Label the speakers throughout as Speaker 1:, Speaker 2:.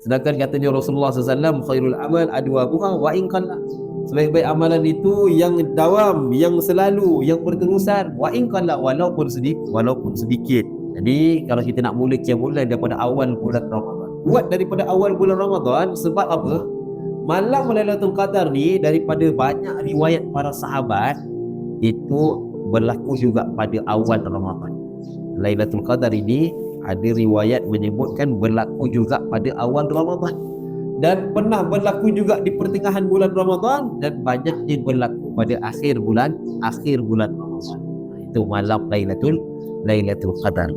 Speaker 1: Sedangkan katanya Rasulullah SAW, khairul amal adwamuha wa in qalla. Sebaik-baik amalan itu yang dawam, yang selalu, yang berterusan, wa in qalla, walaupun sedikit. Jadi kalau kita nak mula qiyamul lail daripada awal bulan Ramadan, buat daripada awal bulan Ramadan. Sebab apa? Malam Lailatul Qadar ni, daripada banyak riwayat para sahabat, itu berlaku juga pada awal Ramadan. Lailatul Qadar ini ada riwayat menyebutkan berlaku juga pada awal Ramadan, dan pernah berlaku juga di pertengahan bulan Ramadan, dan banyaknya berlaku pada akhir bulan Ramadan. Itu malam Lailatul Qadar.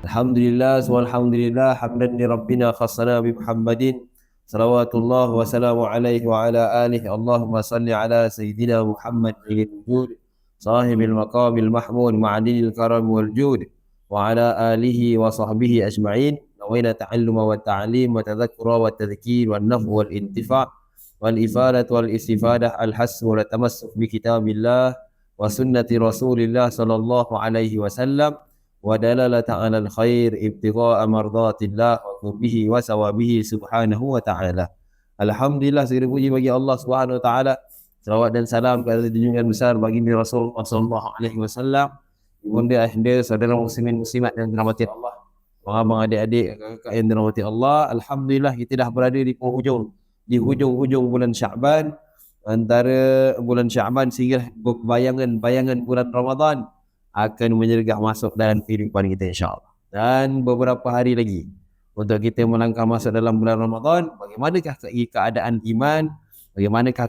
Speaker 1: Alhamdulillah, walhamdulillah, hamdan li rabbina khassana bi Muhammadin salawatullah wa salamu alaihi wa ala alihi. Allahumma salli ala sayyidina Muhammad al-wujud sahibil maqamil mahmud ma'adilil karam wal jud wa ala alihi wa sahbihi ajma'in. Nawaina ta'alluma wa ta'lim wa tadhakkura wa tadhkir wa nafu wal intifa' wal ifadat wal istifadah al-hasb wa tamassuk bi kitabillah wa sunnati rasulillah sallallahu alaihi wasallam wa dalalata 'alal khair ibtigha'a mardatillah wa qurbihi wa sawabihi subhanahu wa ta'ala. Alhamdulillah, segala puji bagi Allah Subhanahu wa taala. Selawat dan salam kepada junjungan besar bagi Rasulullah sallallahu alaihi wasallam, ibunda ahli saudara muslimin muslimat yang dirahmati Allah, abang adik-adik kakak yang dirahmati Allah. Alhamdulillah, kita dah berada di hujung bulan Syaban. Antara bulan Syaban sehingga bayangan bulan Ramadan akan menyergap masuk dalam kehidupan kita, insya-Allah. Dan beberapa hari lagi untuk kita melangkah masuk dalam bulan Ramadan. Bagaimanakah keadaan iman? Bagaimanakah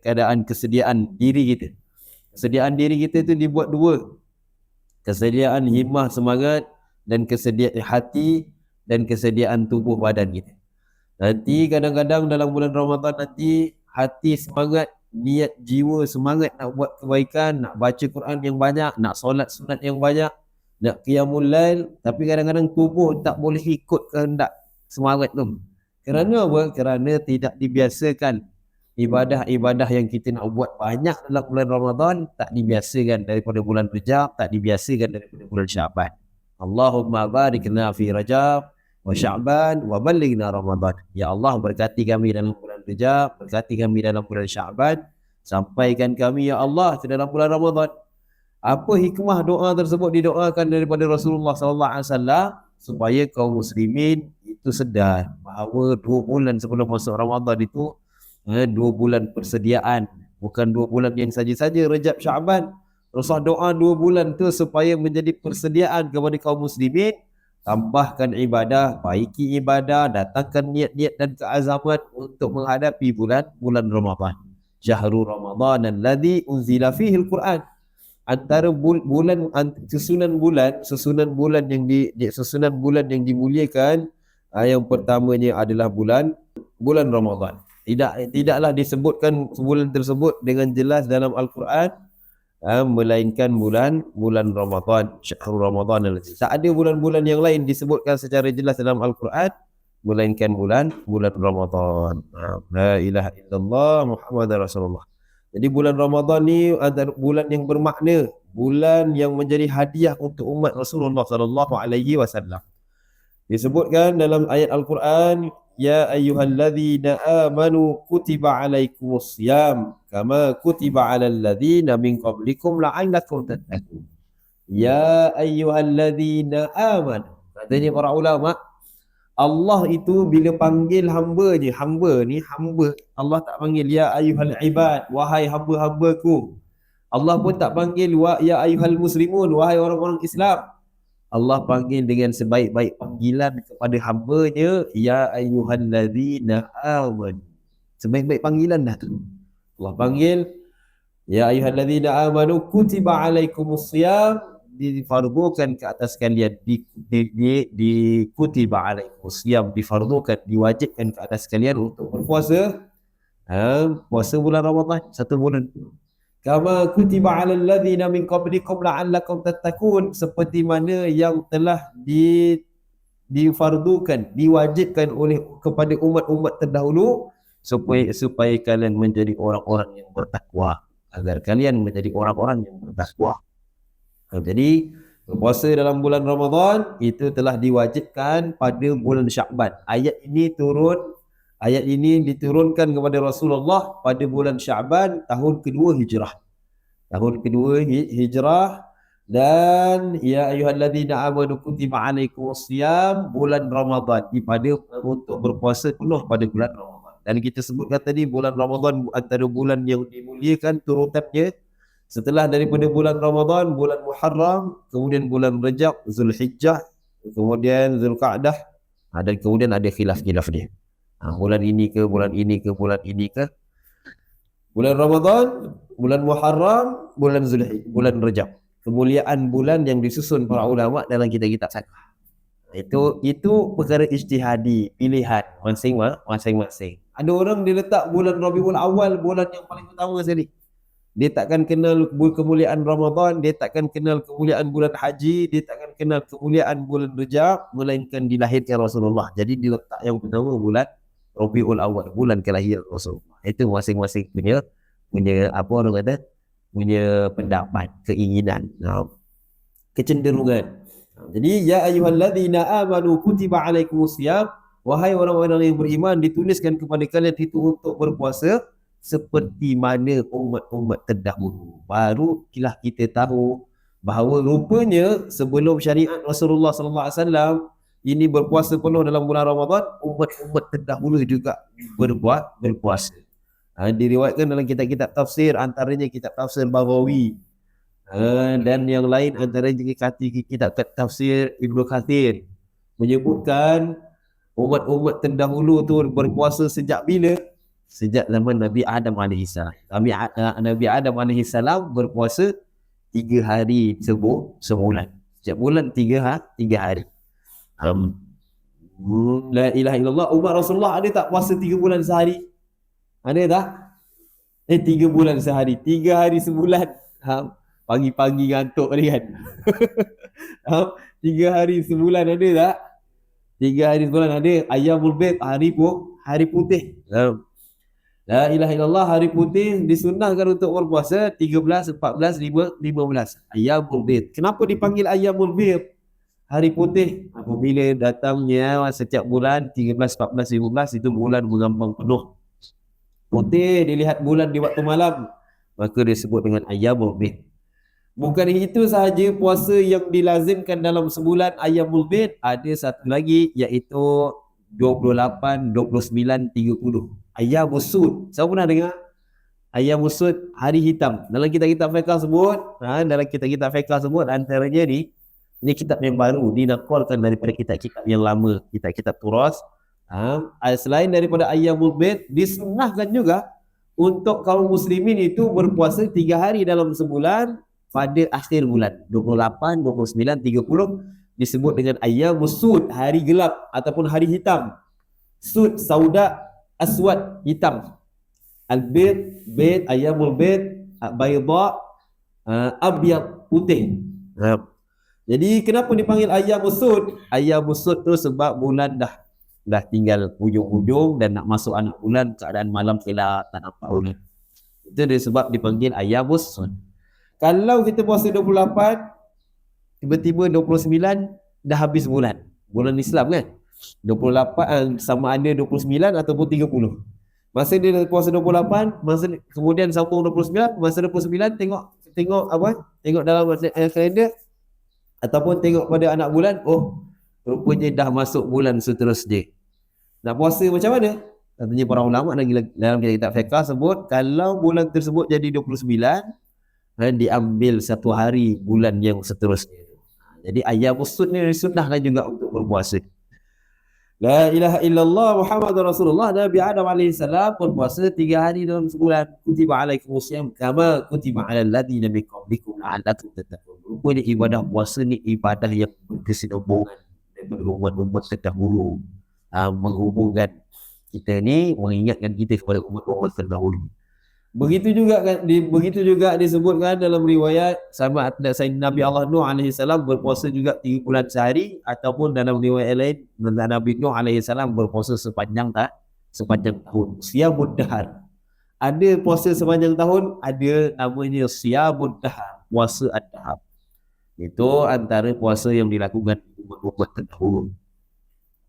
Speaker 1: keadaan kesediaan diri kita? Kesediaan diri kita itu dibuat dua. Kesediaan himmah semangat, dan kesediaan hati, dan kesediaan tubuh badan kita. Nanti kadang-kadang dalam bulan Ramadan nanti hati semangat, niat jiwa semangat nak buat kebaikan, nak baca Quran yang banyak, nak solat sunat yang banyak, nak qiyamul lail, tapi kadang-kadang tubuh tak boleh ikut kehendak semangat tu. Kerana apa? Kerana tidak dibiasakan ibadah-ibadah yang kita nak buat banyak dalam bulan Ramadan, tak dibiasakan daripada bulan Rajab, tak dibiasakan daripada bulan Syaban. Allahumma barikna fi Rajab wa Sya'ban wa ballighna Ramadan. Ya Allah, berkati kami dalam bulan Rajab, berkati kami dalam bulan Sya'ban, sampaikan kami ya Allah ke dalam bulan Ramadan. Apa hikmah doa tersebut didoakan daripada Rasulullah sallallahu alaihi wasallam? Supaya kaum muslimin itu sedar bahawa 2 bulan sebelum masuk Ramadan itu 2 bulan persediaan, bukan 2 bulan yang saja-saja Rajab Sya'ban. Rasulullah doa 2 bulan tu supaya menjadi persediaan kepada kaum muslimin. Tambahkan ibadah, baiki ibadah, datangkan niat-niat dan keazaman untuk menghadapi bulan Ramadan. Syahrul Ramadan alladzi unzila fihi al-Quran. Antara susunan bulan yang dimuliakan, yang pertamanya adalah bulan Ramadan. Tidaklah disebutkan bulan tersebut dengan jelas dalam Al-Quran, melainkan bulan Ramadan, Syahrul Ramadan alladzi. Tak ada bulan-bulan yang lain disebutkan secara jelas dalam Al-Quran melainkan bulan Ramadan. La ilaha illallah Muhammadar Rasulullah. Jadi bulan Ramadan ni adalah bulan yang bermakna, bulan yang menjadi hadiah untuk umat Rasulullah sallallahu alaihi wasallam. Disebutkan dalam ayat Al-Quran, ya ayyuhalladzina amanu kutiba alaikumus syiyam kama kutiba alal ladzina min qablikum la'allakum tattaqun. Ya ayyuhalladzina amanu. Katanya para ulama, Allah itu bila panggil hamba-Nya, hamba Allah tak panggil ya ayyuhal ibad, wahai hamba-hambaku. Allah pun tak panggil ya ayyuhal muslimun, wahai orang-orang Islam. Allah panggil dengan sebaik-baik panggilan kepada hamba-Nya, ya ayyuhalladzina amanu. Sebaik-baik panggilan dah tu. Allah panggil ya ayyuhalladzina amanu kutiba alaikumus syiyam, difardukan ke atas kalian, di kutiba alaikumus syiyam, difardukan, diwajibkan ke atas kalian untuk berpuasa. Puasa bulan Ramadan 1 bulan. Kama kutiba alal ladzina min qablikum la'allakum tattaqun, seperti mana yang telah difardukan, diwajibkan kepada umat-umat terdahulu supaya kalian menjadi orang-orang yang bertakwa. agar kalian menjadi orang-orang yang bertakwa. Jadi berpuasa dalam bulan Ramadan itu telah diwajibkan pada bulan Sya'ban. Ayat ini diturunkan kepada Rasulullah pada bulan Sya'ban tahun kedua Hijrah. Tahun kedua Hijrah. Dan ya ayyuhalladzina amanu kutiba alaikumusiyam, bulan Ramadan pada untuk berpuasa penuh pada bulan Ramadan. Dan kita sebutkan tadi bulan Ramadan antara bulan yang dimuliakan turutannya. Setelah daripada bulan Ramadan, bulan Muharram, kemudian bulan Rajab, Zulhijjah, kemudian Zulqa'dah, dan kemudian ada khilaf-khilaf dia. Bulan ini ke, bulan ini ke, bulan ini ke. Bulan Ramadan, bulan Muharram, bulan Zulhijjah, bulan Rajab. Kemuliaan bulan yang disusun para ulama dalam kitab-kitab fiqh. Itu perkara ijtihadi, pilihan masing-masing. Ada orang dia letak bulan Rabiul Awal, bulan yang paling utama sekali. Dia takkan kenal kemuliaan Ramadan, dia takkan kenal kemuliaan bulan haji, dia takkan kenal kemuliaan bulan Rajab, melainkan dilahirkan Rasulullah. Jadi diletak yang pertama bulan Rabiul Awal, bulan kelahiran Rasulullah. Itu masing-masing punya apa orang kata, punya pendapat, keinginan, kecenderungan. Jadi ya ayyuhalladzina amanu kutiba alaikumusiyam, wahai orang-orang yang beriman, dituliskan kepada kalian itu untuk berpuasa seperti mana umat-umat terdahulu. Barulah kita tahu bahawa rupanya sebelum syariat Rasulullah SAW ini berpuasa penuh dalam bulan Ramadan, umat-umat terdahulu juga berpuasa. Diriwayatkan dalam kitab-kitab tafsir, antaranya kitab tafsir Baghawi, dan yang lain antaranya kitab tafsir Ibnu Katsir, menyebutkan umat-umat terdahulu tu berpuasa sejak bila? Sejak zaman Nabi Adam AS. Nabi Adam AS berpuasa 3 hari sebulan. Setiap bulan 3 hari. La ilaha illallah. Umat Rasulullah ada tak puasa 3 bulan sehari? Ada tak? 3 bulan sehari, 3 hari sebulan. Pagi-pagi ngantuk tadi kan. 3 hari sebulan ada tak? 3 hari sebulan ada. Ayyamul Bid, hari putih. La ilaha illallah, hari putih disunnahkan untuk berpuasa 13, 14, 15. Ayyamul Bid. Kenapa dipanggil Ayyamul Bid? Hari putih. Apabila datangnya setiap bulan 13, 14, 15 itu bulan mengambang penuh. Putih, dilihat bulan di waktu malam, maka disebut dengan Ayyamul Bid. Bukan itu sahaja puasa yang dilazimkan dalam sebulan Ayyamul Bid, ada satu lagi iaitu 28, 29, 30. Ayyamus Sud. Siapa pernah dengar? Ayyamus Sud, hari hitam. Dalam kitab-kitab fiqh sebut, antaranya ini kitab yang baru, dinakalkan daripada kitab-kitab yang lama, kitab-kitab turas. Selain daripada Ayyamul Bid, disunnahkan juga untuk kaum muslimin itu berpuasa 3 hari dalam sebulan pada akhir bulan, 28, 29, 30, disebut dengan Ayyamus Sud, hari gelap ataupun hari hitam. Sud, sauda, aswad, hitam. Al-Bid, Bid, Ayyamul Bid, Bayda, Abyad, putih. Jadi kenapa dipanggil Ayyamus Sud? Ayyamus Sud tu sebab bulan dah tinggal hujung-hujung dan nak masuk anak bulan, keadaan malam gelap, tak nampak bulan. Itu dia sebab dipanggil Ayyamus Sud. Kalau kita puasa 28, tiba-tiba 29 dah habis bulan Islam kan. 28 sama ada 29 ataupun 30. Masa dia puasa 28, kemudian sambung 29, masa 29 tengok apa? Tengok dalam kalender ataupun tengok pada anak bulan, oh rupanya dah masuk bulan seterusnya. Nak puasa macam mana? Katanya para ulama dalam kitab fiqh sebut, kalau bulan tersebut jadi 29, diambil satu hari bulan yang seterusnya. Jadi Ayyamus Sud ni disunnahkan juga untuk berpuasa. La ilaha illallah Muhammadur Rasulullah. Nabi Adam AS berpuasa 3 hari dalam sebulan. Kutiba alaikumusiyam kama kutiba alal ladzina min qablikum la'allakum tattaqun. Rupanya ibadah puasa ni ibadah yang berkesinambungan daripada umat-umat terdahulu. Menghubungkan kita ni, mengingatkan kita kepada umat-umat terdahulu. Begitu juga disebutkan dalam riwayat sama Sayyidina Nabi Allah Nuh AS berpuasa juga 3 bulan sehari, ataupun dalam riwayat lain Nabi Nuh AS berpuasa sepanjang tahun. Siyamud dahar. Ada puasa sepanjang tahun, ada namanya Siyamud Dahar, puasa ad-dahar. Itu antara puasa yang dilakukan umat-umat terdahulu.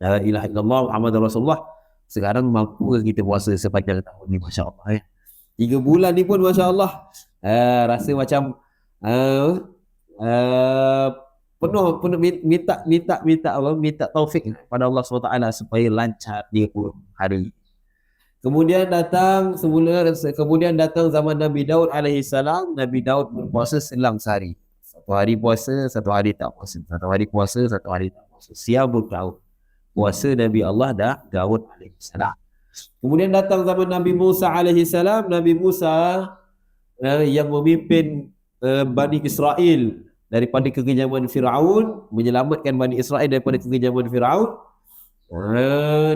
Speaker 1: La ilaha illallah Muhammadur Rasulullah. Sekarang mampu kita puasa sepanjang tahun ni, Masya Allah. 3 bulan ni pun Masya Allah, rasa macam penuh minta taufik pada Allah SWT supaya lancar 30 hari. Kemudian datang zaman Nabi Daud alaihi salam. Nabi Daud berpuasa selang sehari. Satu hari puasa, satu hari tak puasa. Satu hari puasa, satu hari tak puasa. Siyamud Daud. Puasa Nabi Allah Daud alaihi salam. Kemudian datang zaman Nabi Musa alaihi salam. Nabi Musa yang memimpin Bani Israel daripada kekejaman Firaun, menyelamatkan Bani Israel daripada kekejaman Firaun.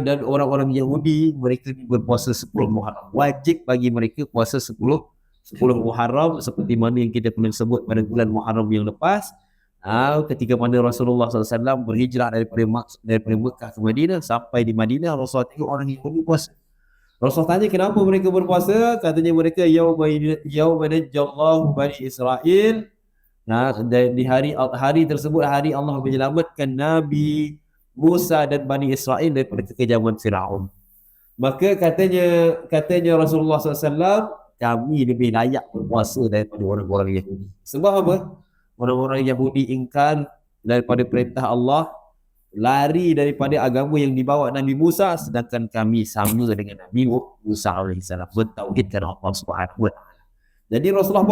Speaker 1: Dan orang-orang Yahudi, mereka berpuasa 10 Muharram. Wajib bagi mereka puasa 10 Muharram, seperti mana yang kita pernah sebut pada bulan Muharram yang lepas. Ketika mana Rasulullah SAW berhijrah daripada Mekah ke Madinah, sampai di Madinah Rasulullah tengok orang Yahudi puasa. Rasulullah tanya kenapa mereka berpuasa. Katanya mereka yauma najjallahu Bani Israel. Di hari tersebut, hari Allah menyelamatkan Nabi Musa dan Bani Israel daripada kekejaman Firaun. Maka katanya Rasulullah SAW, kami lebih layak berpuasa daripada orang-orang Yahudi. Sebab apa? Orang-orang Yahudi ingkar daripada perintah Allah, lari daripada agama yang dibawa Nabi Musa, sedangkan kami sama dengan Nabi Musa AS, bertauhidkan Allah Subhanahu wa taala. Jadi Rasulullah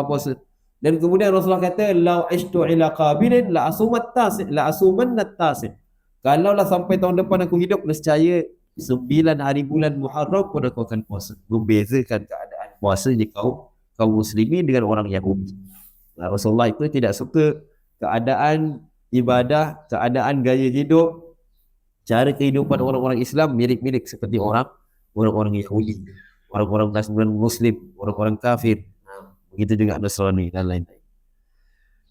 Speaker 1: puasa. Dan kemudian Rasulullah kata, "Lau ishtu ila qabilin la asumanna at-tasi'." Kalaulah sampai tahun depan aku hidup, nescaya 9 hari bulan Muharram pun aku akan puasa. Membezakan keadaan puasanya kaum muslimin dengan orang Yahudi. Rasulullah itu tidak suka keadaan ibadah, keadaan gaya hidup, cara kehidupan orang-orang Islam mirip-mirip seperti orang-orang Yahudi, orang-orang Muslim, orang-orang kafir. Begitu juga Nasrani dan lain-lain.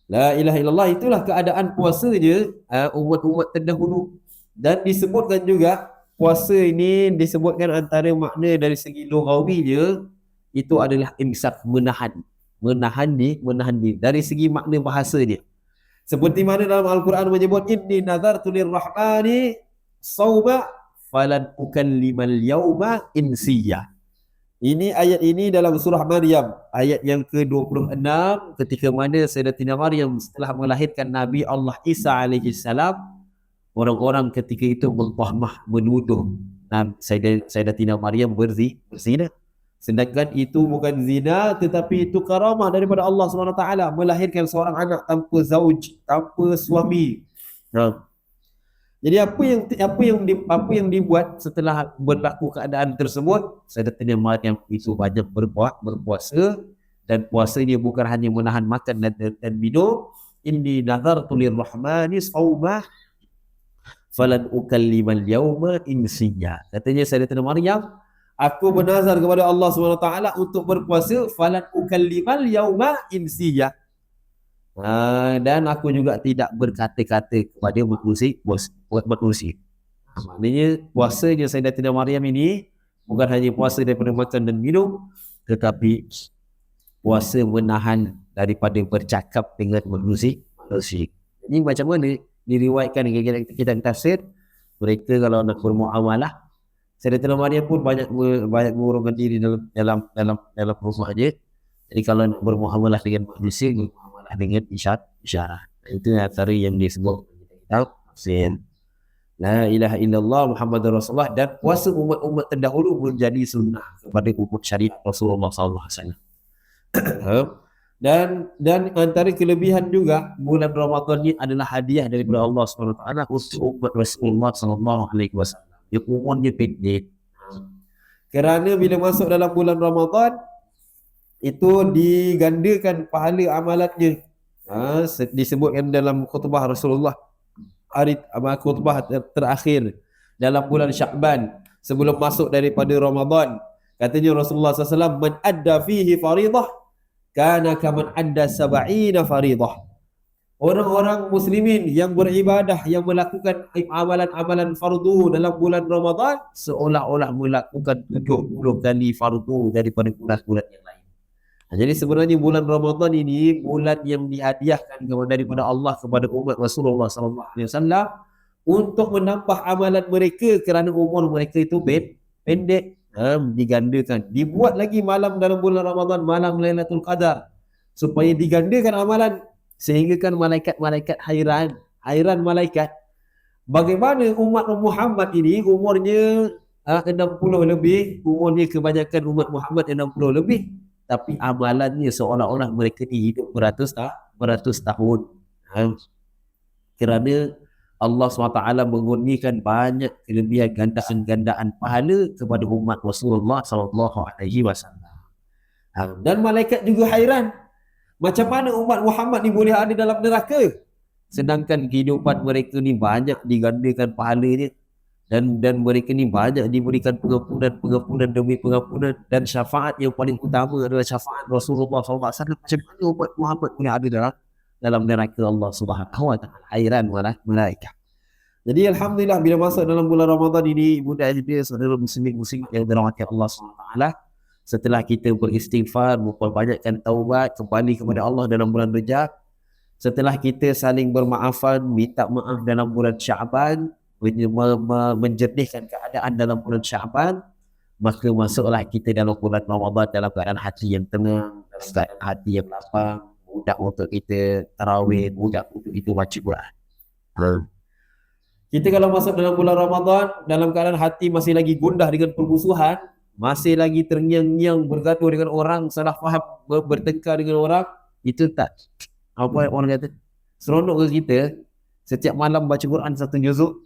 Speaker 1: La ilaha illallah, itulah keadaan puasanya umat-umat terdahulu. Dan disebutkan juga, puasa ini disebutkan antara makna dari segi lughawinya itu adalah imsak, menahan diri. Dari segi makna bahasa dia, seperti mana dalam Al-Quran menyebut, inni nazartu lirrahmani sawma falan ukallimal yawma insiya. Ini ayat ini dalam surah Maryam, ayat yang ke-26, ketika mana Sayyidatina Maryam setelah melahirkan Nabi Allah Isa alaihi salam, orang-orang ketika itu mentahmah, menuduh Sayyidatina Maryam berzina. Sedangkan itu bukan zina, tetapi itu karamah daripada Allah SWT, melahirkan seorang anak tanpa zauj, tanpa suami. Jadi apa yang dibuat setelah berlaku keadaan tersebut? Sayyidatina Maryam itu banyak berpuasa, dan puasanya bukan hanya menahan makan dan minum. Inni nazartu lirrahmani sawma falan ukallimal yawma insiya. Katanya Sayyidatina Maryam, aku bernazar kepada Allah SWT untuk berpuasa, falan ukallimal yawma insiya. Dan aku juga tidak berkata-kata kepada manusia. Maknanya puasanya Sayyidatina Maryam ini bukan hanya puasa daripada makan dan minum, tetapi puasa menahan daripada bercakap dengan manusia. Ini macam mana diriwayatkan dengan kita tafsir, mereka kalau nak bermuamalah, Sayyidatina Maryam pun banyak mengurungkan diri dalam rumahnya. Jadi kalau nak bermuamalah dengan manusia, dengan isyarat. Itu antara yang disebut kita tafsir la ilaha illallah Muhammadur Rasulullah. Dan puasa umat-umat terdahulu menjadi sunnah kepada umat syariat Rasulullah SAW. Dan antara kelebihan juga, bulan Ramadan ini adalah hadiah daripada Allah SWT untuk umat Rasulullah SAW. Yang umurnya pendek, kerana bila masuk dalam bulan Ramadan itu digandakan pahala amalannya. Disebutkan dalam khutbah Rasulullah, khutbah terakhir dalam bulan Sya'ban sebelum masuk daripada Ramadan, katanya Rasulullah SAW, man adda fihi faridah kana kaman adda 70 faridah. orang-orang muslimin yang beribadah, yang melakukan amalan-amalan fardu dalam bulan Ramadan seolah-olah melakukan 70 kali fardu daripada bulan-bulan yang lain. Jadi sebenarnya bulan Ramadan ini bulan yang dihadiahkan daripada Allah kepada umat Rasulullah SAW untuk menambah amalan mereka kerana umur mereka itu pendek, digandakan. Dibuat lagi malam dalam bulan Ramadan, malam Lailatul Qadar, supaya digandakan amalan, sehingga kan malaikat-malaikat hairan malaikat. Bagaimana umat Muhammad ini umurnya 60 lebih, umurnya kebanyakan umat Muhammad 60 lebih, tapi amalannya seolah-olah mereka ni hidup beratus tahun. Kerana Allah SWT mengurnikan banyak kelebihan gandaan pahala kepada umat Rasulullah SAW. Dan malaikat juga hairan, macam mana umat Muhammad ni boleh ada dalam neraka, sedangkan kehidupan mereka ni banyak digandakan pahalanya, dan mereka ni banyak diberikan pengampunan demi pengampunan, dan syafaat yang paling utama adalah syafaat Rasulullah SAW. Macam mana umat Muhammad boleh ada dalam neraka Allah Subhanahu wa taala? Hairan malaikat. Jadi alhamdulillah, bila masuk dalam bulan Ramadan ini, bunda dia saudara muslim yang dirahmati Allah SWT, setelah kita beristighfar, memperbanyakkan taubat, kembali kepada Allah dalam bulan Rejab, setelah kita saling bermaafan, minta maaf dalam bulan Syaban, menjernihkan keadaan dalam bulan Syaban, maka masuklah kita dalam bulan Ramadan dalam keadaan hati yang tenang, dalam keadaan hati yang lapang, mudah untuk kita tarawih, mudah untuk kita baca Quran. Kita kalau masuk dalam bulan Ramadan dalam keadaan hati masih lagi gundah dengan permusuhan, masih lagi terngiang-ngiang bergaduh dengan orang, salah faham, bertengkar dengan orang, itu tak, apa orang kata, seronok ke kita setiap malam baca Quran 1 juzuk,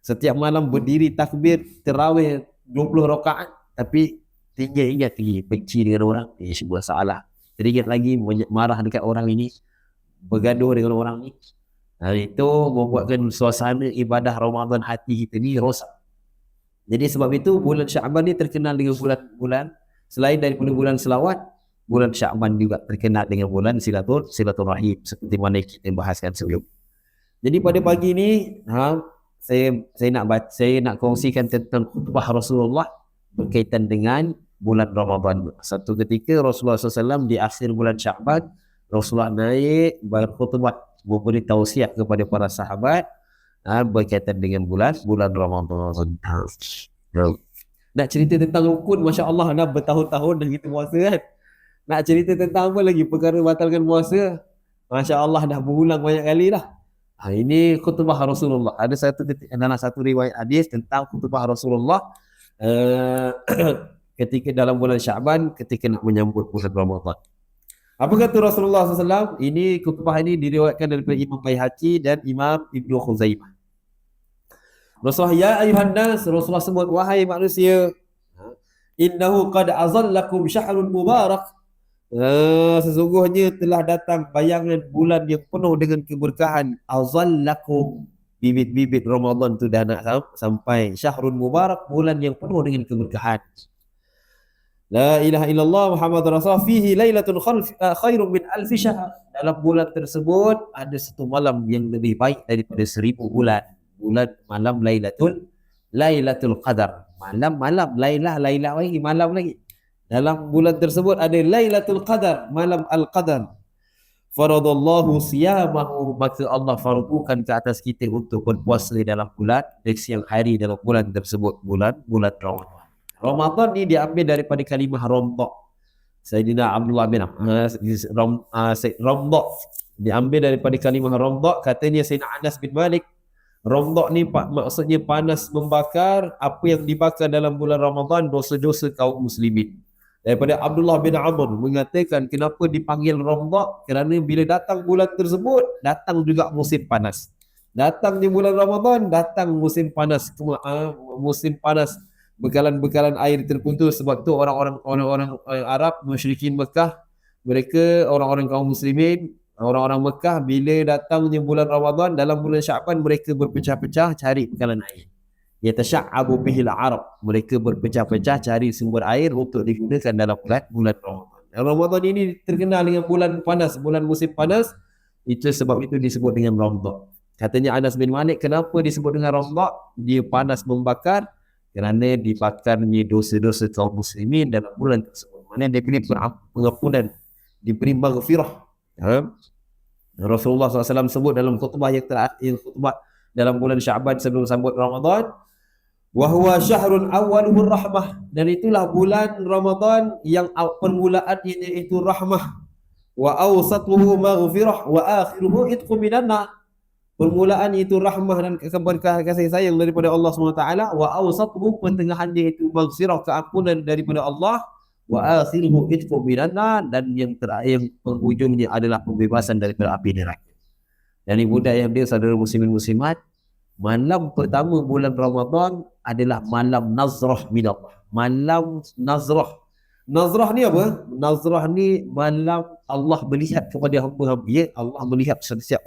Speaker 1: setiap malam berdiri takbir tarawih 20 rakaat, tapi ingat benci dengan orang, sebuah salah, teringat lagi marah dekat orang ini, bergaduh dengan orang ni. Itu membuatkan suasana ibadah Ramadan hati kita ni rosak. Jadi sebab itu bulan Syaban ni terkenal dengan bulan selain daripada bulan selawat, bulan Syaban juga terkenal dengan bulan silaturahim, seperti mana kita bahaskan sebelum. Jadi pada pagi ni saya nak kongsikan tentang khutbah Rasulullah berkaitan dengan bulan Ramadan. Satu ketika Rasulullah SAW di akhir bulan Syaban, Rasulullah naik berkhutbah, memberi tausiah kepada para sahabat berkaitan dengan bulan Ramadan. Nak cerita tentang rukun, Masya Allah, dah bertahun-tahun dah kita puasa kan. Nak cerita tentang apa lagi perkara batalkan puasa, Masya Allah, dah berulang banyak kali dah. Ini khutbah Rasulullah. Ada dalam satu riwayat hadis tentang khutbah Rasulullah ketika dalam bulan Syaban, ketika nak menyambut bulan Ramadan. Apa kata Rasulullah SAW? Ini khutbah ini diriwayatkan daripada Imam Baihaqi dan Imam Ibnu Khuzaimah. Rasulullah, ya ayuhan nas, Rasulullah sebut, wahai manusia, innahu qad azallakum syahrun mubarak, sesungguhnya telah datang bayangan bulan yang penuh dengan keberkahan. Azallakum, bibit-bibit Ramadan tu dah nak sampai. Syahrun mubarak, bulan yang penuh dengan keberkahan. La ilaha illallah Muhammad Rasulullah, fihi lailatul khairun min alfi syahr. Dalam bulan tersebut ada satu malam yang lebih baik daripada 1000 bulan. Malam Lailatul Qadar. Malam Lailah lagi, malam lagi. Dalam bulan tersebut ada Lailatul Qadar, malam Al-Qadar. Faradallahu siyamahu, maka Allah fardukan ke atas kita untuk berpuasa dalam bulan, di siang hari dalam bulan tersebut, bulan Ramadan. Ramadan ni diambil daripada kalimah Ramda. Sayyidina Abdullah bin Ramda diambil daripada kalimah Ramda. Katanya Sayyidina Anas bin Malik, Ramda ni maksudnya panas membakar. Apa yang dibakar dalam bulan Ramadan? Dosa-dosa kaum muslimin. Daripada Abdullah bin Amr mengatakan, kenapa dipanggil Ramda? Kerana bila datang bulan tersebut, datang juga musim panas. Datang di bulan Ramadan, datang musim panas. Bekalan-bekalan air terputus. Sebab tu orang-orang Arab, musyrikin Mekah, mereka orang-orang kaum muslimin, orang-orang Mekah, bila datangnya bulan Ramadan dalam bulan Syaban, mereka berpecah-pecah cari bekalan air. Yatasha'abu bihil Arab, mereka berpecah-pecah cari sumber air untuk digunakan dalam bulan Ramadan. Ramadan ini terkenal dengan bulan panas, bulan musim panas, Itu sebab itu disebut dengan Ramdah. Katanya Anas bin Malik, kenapa disebut dengan Ramdah? Dia panas membakar kerana dibakarnya dosa-dosa kaum muslimin dalam bulan tersebut. Maknanya dia beri pengampunan, diberi maghfirah. Rasulullah SAW sebut dalam khutbah yang terakhir, khutbah dalam bulan Syaban sebelum sambut Ramadan, wa huwa syahrun awwaluhu rahmah, dan itulah bulan Ramadan yang permulaannya iaitu rahmah, wa awsatuhu maghfirah, wa akhiruhu itqu minan nar. Permulaan itu rahmah dan kasih sayang daripada Allah SWT, wa awsatuhu, pertengahannya itu maghfirah, keampunan daripada Allah, wa akhiruhu itqu minan nar, dan yang terakhir penghujungnya adalah pembebasan daripada api neraka. Dan ibu yang dia saudara muslimin muslimat, malam pertama bulan Ramadan adalah malam nazrah min Allah. Malam nazrah. Nazrah ni apa? Nazrah ni malam Allah melihat kepada hamba-hamba. Ya, Allah melihat setiap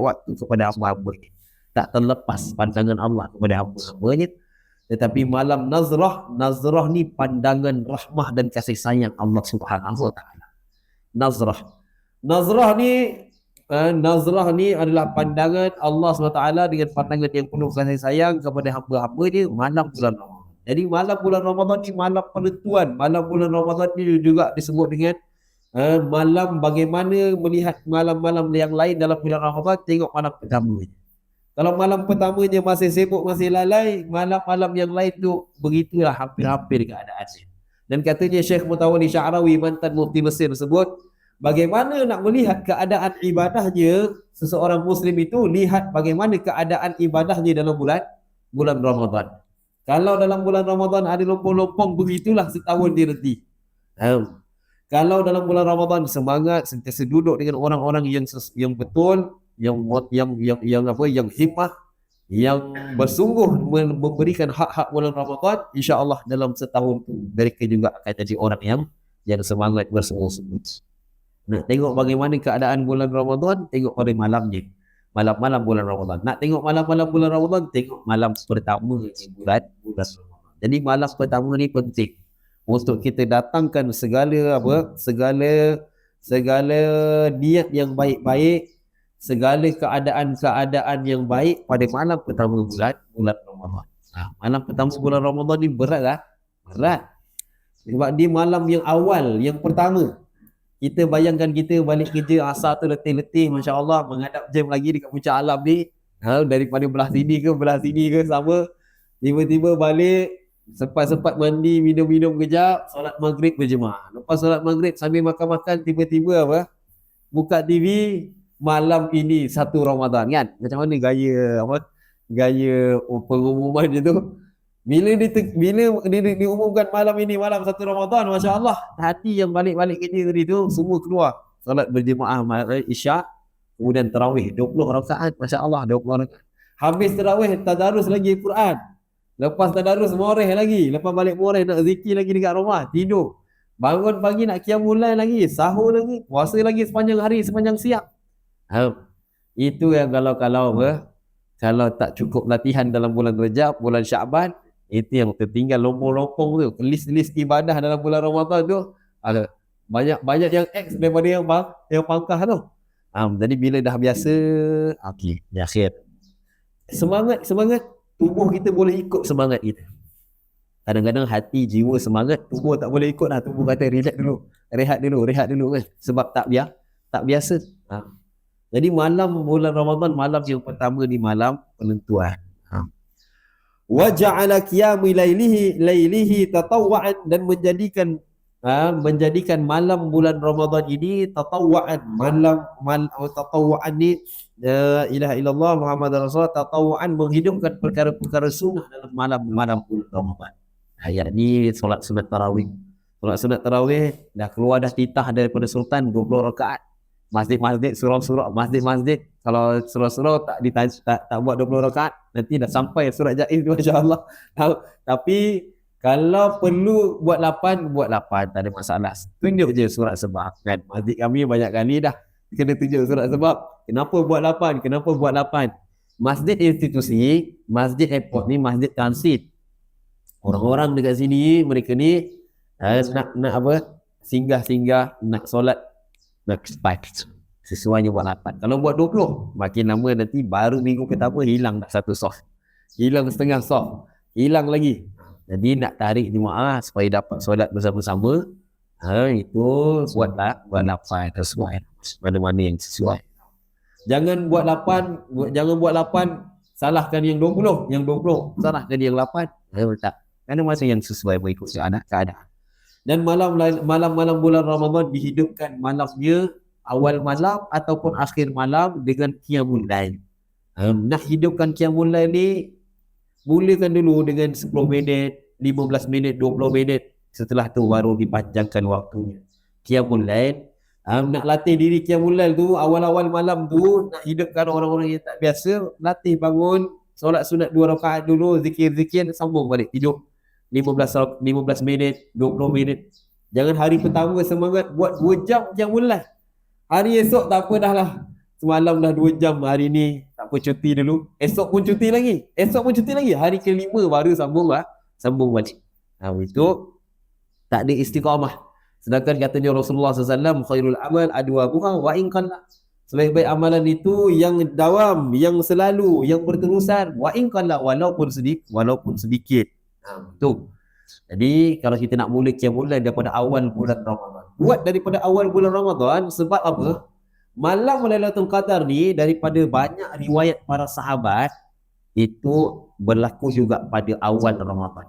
Speaker 1: waktu kepada hamba-hamba. Tak terlepas pandangan Allah kepada hamba-hambanya. Tetapi malam nazrah, nazrah ni pandangan rahmah dan kasih sayang Allah Subhanahu wa taala. Nazrah. Nazrah ni adalah pandangan Allah SWT dengan pandangan yang penuh kasih sayang kepada hamba-hamba dia malam bulan Ramadan. Jadi malam bulan Ramadan ni malam penentuan. Malam bulan Ramadan ni juga disebut dengan malam bagaimana melihat malam-malam yang lain dalam bulan Ramadan, tengok malam pertama. Kalau malam pertamanya masih sibuk, masih lalai, malam-malam yang lain tu begitulah hampir-hampir keadaannya. Dan katanya Syekh Mutawalli Sya'rawi, mantan mufti Mesir, sebut bagaimana nak melihat keadaan ibadahnya seseorang muslim itu, lihat bagaimana keadaan ibadahnya dalam bulan Ramadan. Kalau dalam bulan Ramadan ada lompong-lompong, begitulah setahun dia reti. Kalau dalam bulan Ramadan semangat, sentiasa duduk dengan orang-orang yang betul, yang himmah, yang bersungguh memberikan hak-hak bulan Ramadan, insya-Allah dalam setahun mereka juga akan jadi orang yang semangat bersungguh-sungguh. Nak tengok bagaimana keadaan bulan Ramadan, tengok pada malamnya. Malam-malam bulan Ramadan. Nak tengok malam-malam bulan Ramadan, tengok malam pertama bulan Ramadan. Jadi malam pertama ni penting untuk kita datangkan segala niat yang baik-baik, segala keadaan-keadaan yang baik pada malam pertama bulan Ramadan. Malam pertama bulan Ramadan ni berat lah. Berat. Sebab dia malam yang awal, yang pertama. Kita bayangkan kita balik kerja asar tu letih-letih, Masya Allah, menghadap jam lagi dekat puncak alam ni, daripada belah sini ke sama, tiba-tiba balik, sempat mandi, minum-minum kejap, solat maghrib berjemaah. Lepas solat maghrib sambil makan-makan, tiba-tiba buka TV, malam ini 1 Ramadan kan. Macam mana gaya pengumuman dia tu. Bila diumumkan malam ini malam 1 Ramadan, Masya Allah, hati yang balik-balik kerja tadi tu semua keluar. Salat berjemaah Isyak, kemudian tarawih 20 rakaat, Masya Allah, 20 rakaat. Habis tarawih, tadarus lagi Quran. Lepas tadarus moreh lagi, lepas balik moreh nak zikir lagi dekat rumah, tidur. Bangun pagi nak qiyamul lail lagi, sahur lagi, puasa lagi sepanjang hari, sepanjang siang. Itu yang kalau tak cukup latihan dalam bulan Rejab, bulan Syaban, itu yang tertinggal lompong-lompong tu. List ibadah dalam bulan Ramadan tu ada banyak yang X daripada yang pangkah tu. Jadi bila dah biasa, okey, akhir. Semangat tubuh kita boleh ikut semangat kita. Kadang-kadang hati, jiwa semangat, tubuh tak boleh ikut lah. Tubuh kata rehat dulu kan. Sebab tak biasa. Jadi malam bulan Ramadan, malam yang pertama ni malam penentuan. Wa ja'ala qiyami lailihi tatawwa'an, dan menjadikan malam bulan Ramadan ini tatawwa'an. Malam tatawwa'an ni la ilaha illallah Muhammadar Rasulullah, tatawwa'an menghidupkan perkara-perkara sunnah dalam malam bulan Ramadan. Yakni solat sunat tarawih. Solat sunat tarawih dah keluar dah titah daripada sultan 20 rakaat. Masjid-masjid, surau-surau, masjid-masjid, kalau surau-surau tak buat 20 rakaat, nanti dah sampai surat Jaiz, masya-Allah. Tapi kalau perlu buat 8, tak ada masalah. Tunjuk je surat sebab kan. Masjid kami banyak kali dah kena tunjuk surat sebab. Kenapa buat 8? Masjid institusi, masjid airport ni masjid transit. Orang-orang dekat sini, mereka ni nak singgah-singgah, nak solat, nak
Speaker 2: Sesuainya buat 8. Kalau buat 20, makin lama nanti baru minggu pertama hilang dah satu soft. Hilang setengah soft. Hilang lagi. Jadi nak tarik jemaah supaya dapat solat bersama-sama, itu buat 8 sesuai. Mana-mana yang sesuai. Jangan buat 8, salahkan yang 20, salahkan yang 8. Tak. Kerana masa yang sesuai mengikut keadaan. Dan malam-malam bulan Ramadan dihidupkan malamnya awal malam ataupun akhir malam dengan qiyamul lail. Nak hidupkan qiyamul lail ni, mulakan dulu dengan 10 minit, 15 minit, 20 minit. Setelah tu baru dipanjangkan waktunya. Qiyamul lail, nak latih diri qiyamul lail tu, awal-awal malam tu, nak hidupkan orang-orang yang tak biasa, latih bangun, solat sunat 2 rakaat dulu, zikir-zikir, sambung balik, tidur 15 minit, 20 minit. Jangan hari pertama semangat buat 2 jam qiyamul lail. Hari esok tak apa dah lah. Semalam dah 2 jam, hari ni tak apa, cuti dulu. Esok pun cuti lagi. Hari ke-5 baru sambung balik. Itu tak ada istiqamah. Sedangkan katanya Rasulullah SAW, khairul amal adwamuha wa in qalla. Sebaik-baik amalan itu yang dawam, yang selalu, yang berterusan, wa in qalla, walaupun sedikit. Itu. Jadi kalau kita nak mula qiyamul lail daripada awal bulan Ramadan, buat daripada awal bulan Ramadan. Sebab apa? Malam Lailatul Qadar ni, daripada banyak riwayat para sahabat, itu berlaku juga pada awal Ramadan.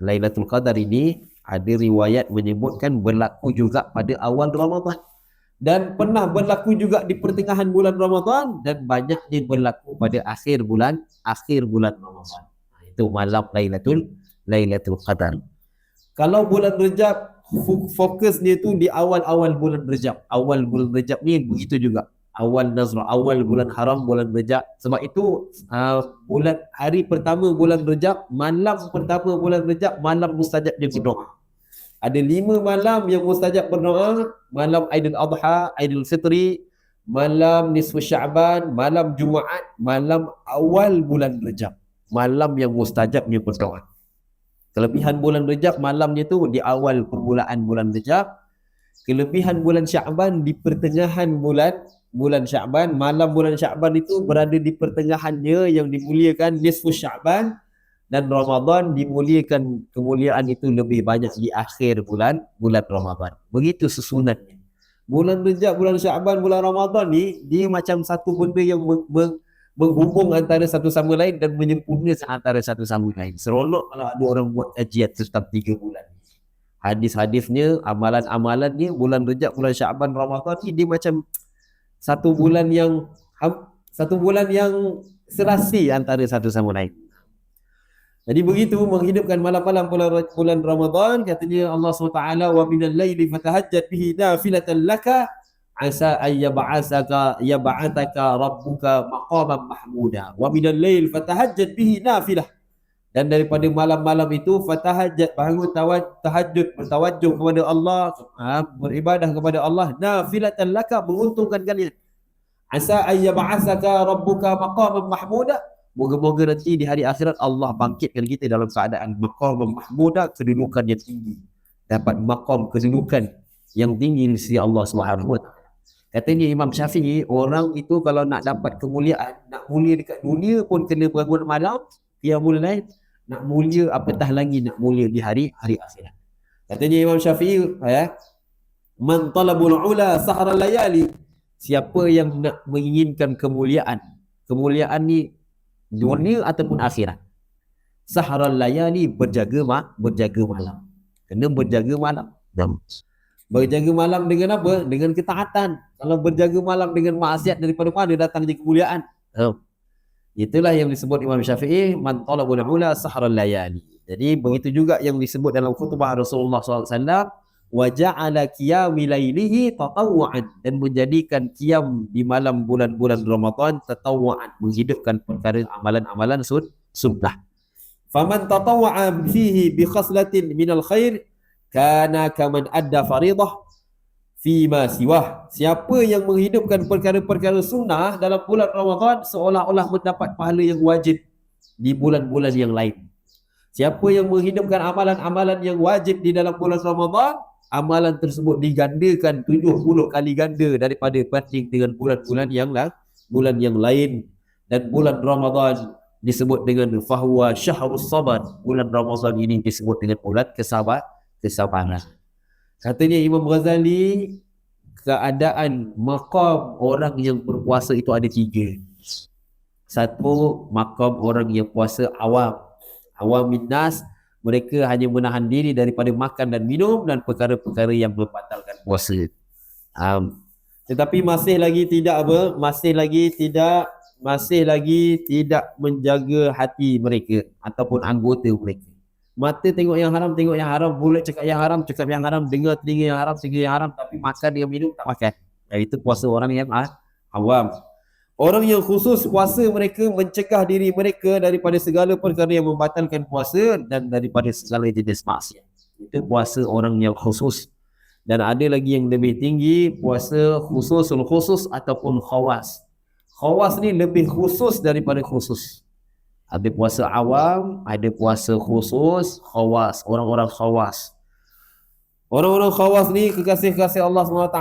Speaker 2: Lailatul Qadar ini ada riwayat menyebutkan berlaku juga pada awal Ramadan, dan pernah berlaku juga di pertengahan bulan Ramadan, dan banyaknya berlaku pada akhir bulan Ramadan. Itu malam Lailatul Qadar. Kalau bulan Rejab, fokusnya tu di awal-awal bulan Rejab. Awal bulan Rejab ni begitu juga. Awal Nazrah, awal bulan haram, bulan Rejab. Sebab itu hari pertama bulan Rejab, malam pertama bulan Rejab, malam mustajab dia berdoa. Ada 5 malam yang mustajab berdoa: malam Aidil Adha, Aidil Fitri, malam nisfu Sya'ban, malam Jumaat, malam awal bulan Rejab. Malam yang mustajabnya berdoa. Kelebihan bulan Rejab malamnya tu di awal permulaan bulan Rejab. Kelebihan bulan Sya'ban di pertengahan bulan Sya'ban. Malam bulan Sya'ban itu berada di pertengahannya, yang dimuliakan nisfu Sya'ban, dan Ramadan dimuliakan, kemuliaan itu lebih banyak di akhir bulan Ramadan. Begitu susunannya. Bulan Rejab, bulan Sya'ban, bulan Ramadan ni dia macam satu benda yang menghubung antara satu sama lain dan menyempurna antara satu sama lain. Seronok kalau ada orang buat kajian tentang 3 bulan. Hadis-hadisnya, amalan-amalannya, bulan Rejab, bulan Sya'ban, Ramadan ni dia macam satu bulan yang serasi antara satu sama lain. Jadi begitu menghidupkan malam-malam bulan Ramadan. Katanya Allah SWT, wa minal laili fatahajjat bihi nafilatan laka asa an yab'athaka rabbuka maqaman mahmuda. Wa minal lail fatahajjat bihi nafilah. Dan daripada malam-malam itu fatahajjat, bangun tahajud, bertawajjuh kepada Allah, beribadah kepada Allah, nafilatan laka, menguntungkan kalian. Asa an yab'athaka rabbuka maqaman mahmuda. Moga-moga nanti di hari akhirat Allah bangkitkan kita dalam keadaan maqaman mahmuda, kedudukan yang tinggi. Dapat maqam, kedudukan yang tinggi di sisi Allah Subhanahu wa taala. Katanya Imam Syafi'i, orang itu kalau nak dapat kemuliaan, nak mulia dekat dunia pun kena bangun malam, qiyamul lail. Nak mulia apatah lagi nak mulia di hari akhirat. Katanya Imam Syafi'i, man talabul ula sahra layali. Siapa yang nak menginginkan kemuliaan ni dunia ataupun akhirat, sahral layali, berjaga malam. Kena berjaga malam. Berjaga malam dengan apa? Dengan ketaatan. Kalau berjaga malam dengan maksiat, daripada mana datangnya kemuliaan? Itulah yang disebut Imam Syafi'i, man talabul ula sahral layali. Jadi begitu juga yang disebut dalam khutbah Rasulullah SAW, wa ja'ala qiyami lailihi tatawwa'an, dan menjadikan qiyam di malam bulan-bulan Ramadan tatawwa'an, menghidupkan perkara amalan-amalan sunnah. Faman tatawwa'a fihi bi khaslatin minal khair kana kaman adda faridah fi ma siwah. Siapa yang menghidupkan perkara-perkara sunnah dalam bulan Ramadan seolah-olah mendapat pahala yang wajib di bulan-bulan yang lain. Siapa yang menghidupkan amalan-amalan yang wajib di dalam bulan Ramadan, amalan tersebut digandakan 70 kali ganda daripada banding dengan bulan-bulan yang lain. Dan bulan Ramadan disebut dengan fahuwa syahrus sabar. Bulan Ramadan ini disebut dengan bulan kesabaran. Katanya Imam Ghazali, keadaan maqam orang yang berpuasa itu ada 3. Satu, maqam orang yang puasa awam minnas, mereka hanya menahan diri daripada makan dan minum dan perkara-perkara yang membatalkan puasa. Tetapi masih lagi tidak menjaga hati mereka ataupun anggota mereka. Mata tengok yang haram, mulut cakap yang haram, dengar telinga yang haram, tapi makan dengan minum tak makan. Itu puasa orang yang awam. Orang yang khusus puasa mereka mencegah diri mereka daripada segala perkara yang membatalkan puasa dan daripada segala jenis maksiat. Itu puasa orang yang khusus. Dan ada lagi yang lebih tinggi, puasa khusus ataupun khawas. Khawas ni lebih khusus daripada khusus. Ada puasa awam, ada puasa khusus, khawas, orang-orang khawas. Orang-orang khawas ni kekasih-kasih Allah SWT,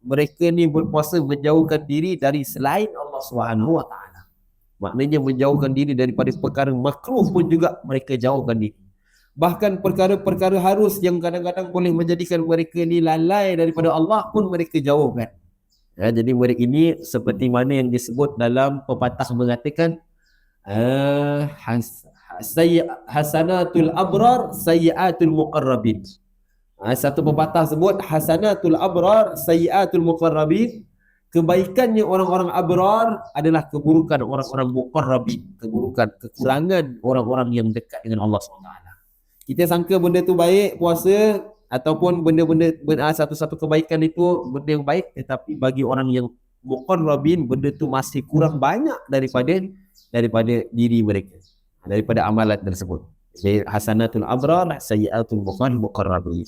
Speaker 2: mereka ni berpuasa menjauhkan diri dari selain Allah SWT. Maknanya menjauhkan diri daripada perkara makruh pun juga mereka jauhkan diri. Bahkan perkara-perkara harus yang kadang-kadang boleh menjadikan mereka ni lalai daripada Allah pun mereka jauhkan. Jadi mereka ini seperti mana yang disebut dalam pepatah mengatakan hasanatul abrar sayyiatul muqarrabin. Satu pepatah sebut hasanatul abrar sayyiatul muqarrabin, kebaikannya orang-orang abrar adalah keburukan orang-orang muqarrabin, kekurangan orang-orang yang dekat dengan Allah SWT. Kita sangka benda tu baik, puasa ataupun benda-benda satu-satu kebaikan itu benda yang baik, tetapi bagi orang yang muqarrabin benda tu masih kurang banyak daripada diri mereka, daripada amalan tersebut. Jadi hasanatul abrar sayyiatul muqarrabin.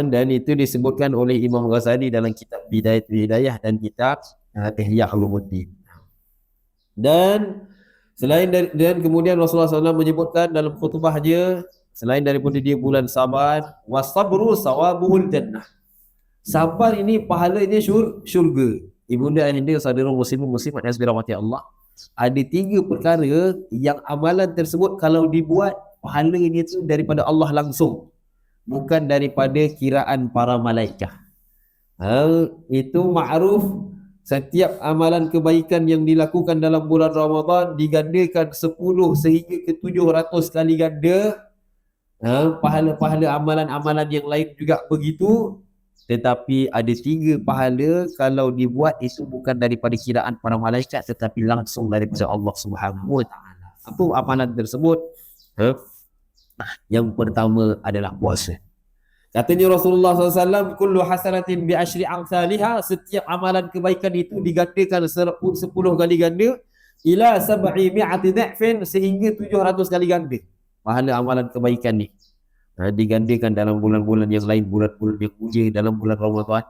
Speaker 2: Dan itu disebutkan oleh Imam Ghazali dalam kitab Bidayatul Hidayah dan kitab Ihya Ulumuddin. Dan kemudian Rasulullah SAW menyebutkan dalam khutbahnya, selain daripada dia bulan sabar, wasabru sawabuhul jannah. Sabar ini pahalanya syurga. Ibunda anda saudara muslimat yang dirahmati Allah, ada 3 perkara yang amalan tersebut kalau dibuat pahalanya itu daripada Allah langsung, bukan daripada kiraan para malaikat. Itu ma'ruf. Setiap amalan kebaikan yang dilakukan dalam bulan Ramadan digandakan 10 sehingga ke 700 kali ganda. Pahala-pahala amalan-amalan yang lain juga begitu. Tetapi ada 3 pahala kalau dibuat itu bukan daripada kiraan para malaikat, tetapi langsung daripada Allah Subhanahu Wa Taala. Apa amalan tersebut? Yang pertama adalah puasa. Katanya Rasulullah SAW, kullu hasanatin bi asyri amsalihha, setiap amalan kebaikan itu digandakan 10 kali ganda, ila 700 dha'fin, sehingga 700 kali ganda. Pahala amalan kebaikan ni digandakan dalam bulan-bulan yang lain, bulan-bulan yang mulia dalam bulan Ramadan.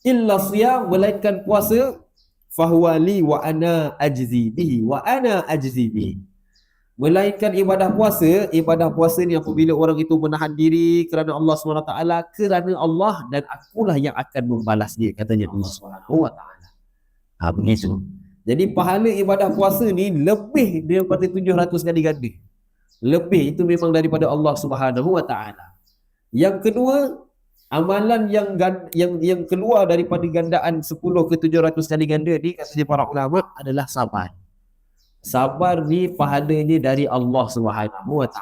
Speaker 2: Illa siyam, melainkan puasa, fahuwa li wa ana ajzi bihi, melainkan ibadah puasa ni apabila orang itu menahan diri kerana Allah SWT, kerana Allah, dan akulah yang akan membalas dia, katanya Allah SWT. Begitu. Jadi pahala ibadah puasa ni lebih daripada 700 kali ganda. Lebih, itu memang daripada Allah SWT. Yang kedua, amalan yang keluar daripada gandaan 10 ke 700 kali ganda ni, katanya para ulama, adalah sabar. Sabar ni pahalanya dari Allah SWT.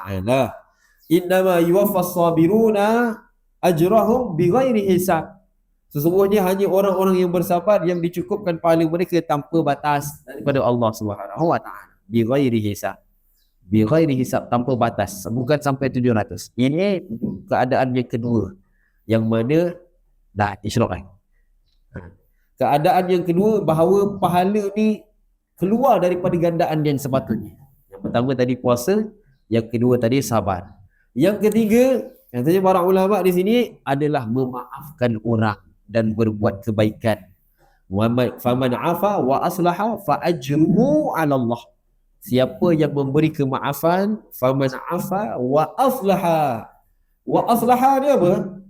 Speaker 2: Innama yuwaffas sabiruna ajrahum bighairi hisab. Sesungguhnya hanya orang-orang yang bersabar yang dicukupkan pahala mereka tanpa batas daripada Allah SWT. Bighairi hisab, tanpa batas, bukan sampai 700. Ini keadaan yang kedua, yang mana dah isyrak. Keadaan yang kedua, bahawa pahala ni keluar daripada gandaan yang sepatutnya. Yang pertama tadi puasa, yang kedua tadi sabar. Yang ketiga, katanya para ulama di sini, adalah memaafkan orang dan berbuat kebaikan. Faman afa wa aslaha fa ajruhu 'ala Allah. Siapa yang memberi kemaafan, faman afa wa aslaha. Wa aslaha ni apa?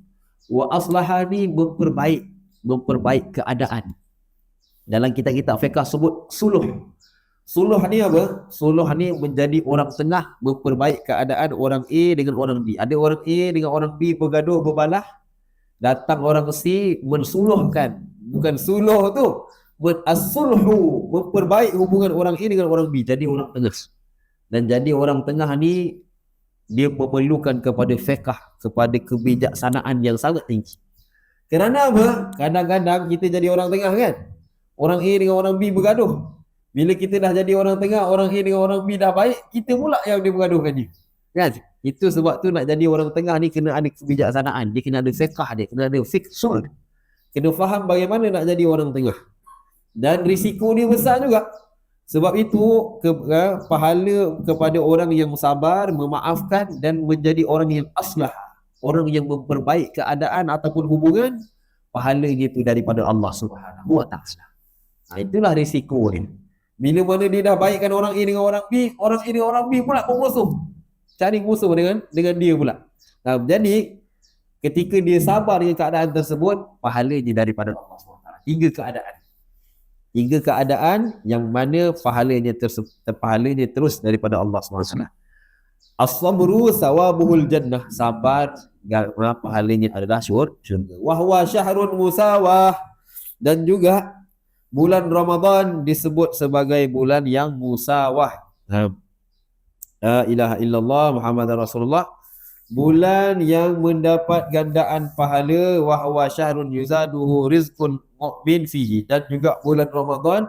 Speaker 2: Wa aslaha ni memperbaik keadaan. Dalam kitab-kitab fiqh sebut suluh. Suluh ni apa? Suluh ni menjadi orang tengah, memperbaik keadaan orang A dengan orang B. Ada orang A dengan orang B bergaduh berbalah, datang orang C mensuluhkan. Bukan suluh tu, as-sulhu, memperbaik hubungan orang A dengan orang B, jadi orang tengah. Dan jadi orang tengah ni dia memerlukan kepada fiqh, kepada kebijaksanaan yang sangat tinggi. Kerana apa? Kadang-kadang kita jadi orang tengah kan, orang A dengan orang B bergaduh. Bila kita dah jadi orang tengah, orang A dengan orang B dah baik, kita pula yang dia bergaduhkan dia, kan? Itu sebab tu nak jadi orang tengah ni kena ada kebijaksanaan, dia kena ada fiqh, dia kena ada fiqh, kena faham bagaimana nak jadi orang tengah. Dan risiko ni besar juga. Sebab itu pahala kepada orang yang sabar, memaafkan dan menjadi orang yang aslah, orang yang memperbaik keadaan ataupun hubungan, pahala itu daripada Allah Subhanahu wa taala. Itulah risiko ni. Bila mana dia dah baikkan orang A dengan orang B, orang A dengan orang B pula bermusuh. Cari musuh dengan dia pula. Jadi ketika dia sabar dengan keadaan tersebut, pahalanya daripada Allah SWT. Tiga keadaan yang mana pahalanya terus daripada Allah SWT. As-sabru sawabuhul jannah, sabar pahalanya adalah syurga. Wa huwa syahrun musawah, dan juga bulan Ramadan disebut sebagai bulan yang musawah. La ilaha illallah Muhammadar Rasulullah, bulan yang mendapat gandaan pahala. Wa huwa syahrun yuzaduhu rizqun mu'min fihi, dan juga bulan Ramadan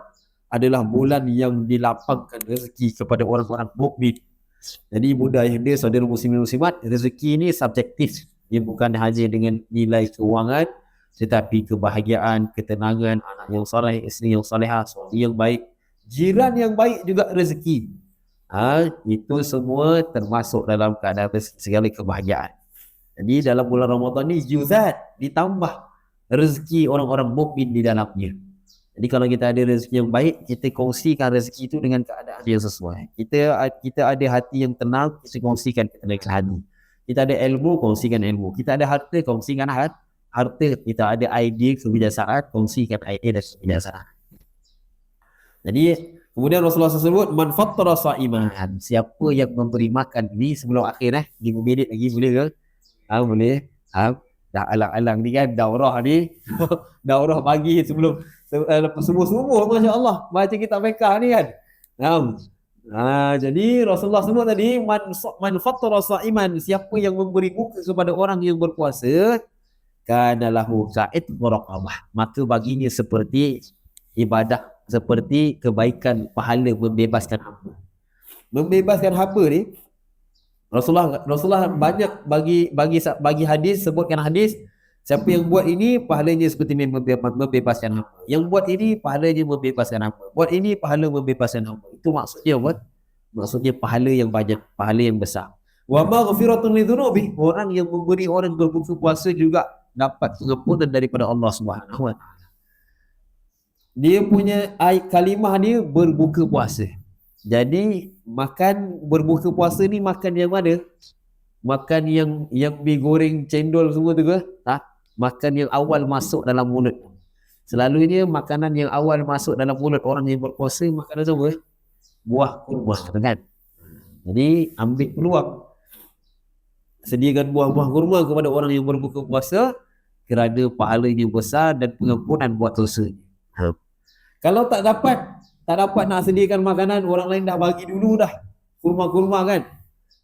Speaker 2: adalah bulan yang dilapangkan rezeki kepada orang-orang mukmin. Jadi mudah dia saudara muslimin muslimat, rezeki ni subjektif. Dia bukan hanya dengan nilai keuangan, tetapi kebahagiaan, ketenangan, anak yang soleh, isteri yang solehah, suami yang baik, jiran yang baik juga rezeki. Itu semua termasuk dalam keadaan segala kebahagiaan. Jadi dalam bulan Ramadan ni juzat, ditambah rezeki orang-orang mukmin di dalamnya. Jadi kalau kita ada rezeki yang baik, kita kongsikan rezeki itu dengan keadaan yang sesuai. Kita ada hati yang tenang, kita kongsikan dengan hati. Kita ada ilmu, kongsikan ilmu. Kita ada harta, kongsikan harta. Kita ada idea kebijaksanaan, kongsikan idea dan kebijaksanaan. Jadi kemudian Rasulullah sebut man fattara sa'iman, siapa yang memberi makan ni sebelum akhir 5 minit lagi boleh ke? Boleh. Dah alang-alang ni kan daurah ni daurah pagi sebelum subuh-subuh, masya-Allah baca kitab fiqh ni kan. Jadi Rasulullah sebut tadi man fattara sa'iman, siapa yang memberi buka kepada orang yang berpuasa, kana lahu ka'id muraqabah, maka baginya seperti ibadah, seperti kebaikan pahala membebaskan hamba. Membebaskan hamba ni Rasulullah banyak bagi hadis, sebutkan hadis, siapa yang buat ini pahalanya seperti membebaskan hamba. Yang buat ini pahalanya membebaskan hamba. Buat ini pahala membebaskan hamba. Itu maksudnya apa? Maksudnya pahala yang banyak, pahala yang besar. Wa maghfiratun lidzunubi, orang yang memberi orang berbuka puasa juga dapat pengampunan daripada Allah Subhanahu wa taala. Dia punya kalimah dia berbuka puasa. Jadi makan berbuka puasa ni makan yang mana? Makan yang mie goreng, cendol semua tu ke? Makan yang awal masuk dalam mulut. Selalunya makanan yang awal masuk dalam mulut orang yang berpuasa makanan semua buah kurma kan. Jadi ambil peluang, sediakan buah-buah kurma kepada orang yang berbuka puasa, kerana pahalanya besar dan pengampunan buat dosa. Kalau tak dapat nak sediakan makanan, orang lain dah bagi dulu dah kurma-kurma kan.